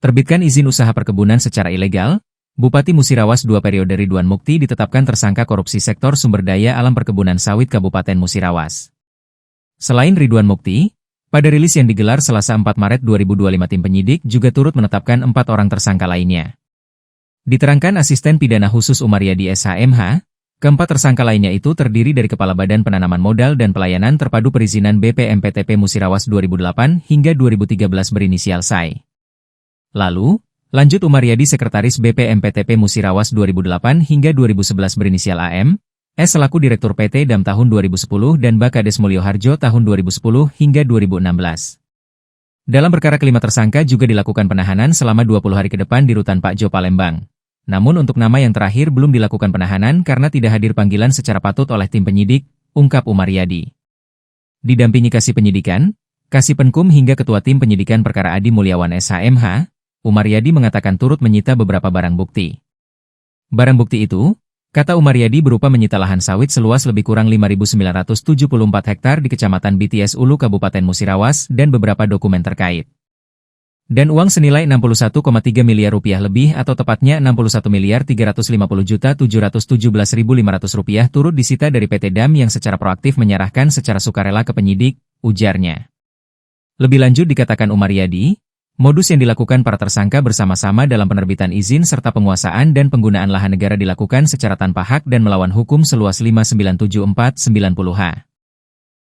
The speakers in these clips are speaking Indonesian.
Terbitkan izin usaha perkebunan secara ilegal, Bupati Musirawas 2 periode Ridwan Mukti ditetapkan tersangka korupsi sektor sumber daya alam perkebunan sawit Kabupaten Musirawas. Selain Ridwan Mukti, pada rilis yang digelar Selasa 4 Maret 2025 tim penyidik juga turut menetapkan 4 orang tersangka lainnya. Diterangkan Asisten Pidana Khusus Umaryadi SHMH, keempat tersangka lainnya itu terdiri dari Kepala Badan Penanaman Modal dan Pelayanan Terpadu Perizinan BPMPTP Musirawas 2008 hingga 2013 berinisial SAI. Lalu, lanjut Umaryadi Sekretaris BPMPTP Musirawas 2008 hingga 2011 berinisial AM, S selaku Direktur PT DAM tahun 2010 dan Bakades Mulyoharjo tahun 2010 hingga 2016. Dalam perkara kelima tersangka juga dilakukan penahanan selama 20 hari ke depan di Rutan Pak Jo Palembang. Namun untuk nama yang terakhir belum dilakukan penahanan karena tidak hadir panggilan secara patut oleh tim penyidik, ungkap Umaryadi. Didampingi Kasih Penyidikan, Kasih Penkum hingga Ketua Tim Penyidikan Perkara Adi Mulyawan SHMH, Umaryadi mengatakan turut menyita beberapa barang bukti. Barang bukti itu, kata Umaryadi berupa menyita lahan sawit seluas lebih kurang 5.974 hektar di Kecamatan BTS Ulu Kabupaten Musirawas dan beberapa dokumen terkait. Dan uang senilai 61,3 miliar rupiah lebih atau tepatnya 61.350.717.500 rupiah turut disita dari PT DAM yang secara proaktif menyerahkan secara sukarela ke penyidik, ujarnya. Lebih lanjut dikatakan Umaryadi, modus yang dilakukan para tersangka bersama-sama dalam penerbitan izin serta penguasaan dan penggunaan lahan negara dilakukan secara tanpa hak dan melawan hukum seluas 5.97490 ha.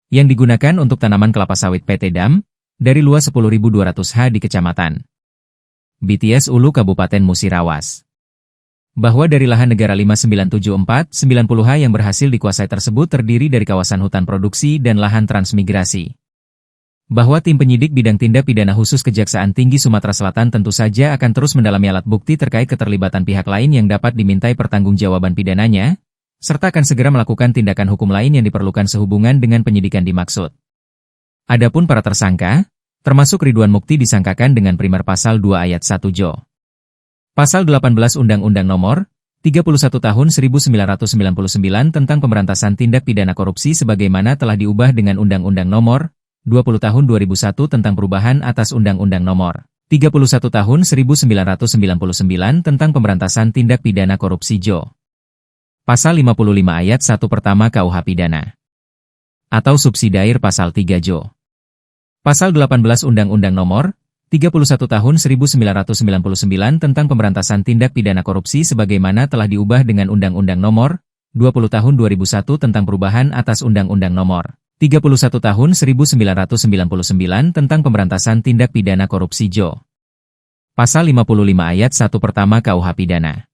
Yang digunakan untuk tanaman kelapa sawit PT DAM, dari luas 10.200 ha di Kecamatan BTS Ulu Kabupaten Musirawas. Bahwa dari lahan negara 5.97490 ha yang berhasil dikuasai tersebut terdiri dari kawasan hutan produksi dan lahan transmigrasi. Bahwa tim penyidik bidang tindak pidana khusus Kejaksaan Tinggi Sumatera Selatan tentu saja akan terus mendalami alat bukti terkait keterlibatan pihak lain yang dapat dimintai pertanggungjawaban pidananya, serta akan segera melakukan tindakan hukum lain yang diperlukan sehubungan dengan penyidikan dimaksud. Adapun para tersangka, termasuk Ridwan Mukti disangkakan dengan primer pasal 2 ayat 1 Jo. Pasal 18 Undang-Undang Nomor 31 Tahun 1999 tentang Pemberantasan Tindak Pidana Korupsi sebagaimana telah diubah dengan Undang-Undang Nomor 20 Tahun 2001 tentang perubahan atas Undang-Undang Nomor 31 Tahun 1999 tentang Pemberantasan Tindak Pidana Korupsi Jo. Pasal 55 ayat 1 pertama KUH Pidana. Atau subsidiair Pasal 3 Jo. Pasal 18 Undang-Undang Nomor 31 Tahun 1999 tentang Pemberantasan Tindak Pidana Korupsi sebagaimana telah diubah dengan Undang-Undang Nomor 20 Tahun 2001 tentang perubahan atas Undang-Undang Nomor 31 Tahun 1999 tentang Pemberantasan Tindak Pidana Korupsi Jo. Pasal 55 ayat 1 pertama KUH Pidana.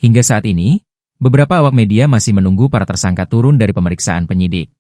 Hingga saat ini, beberapa awak media masih menunggu para tersangka turun dari pemeriksaan penyidik.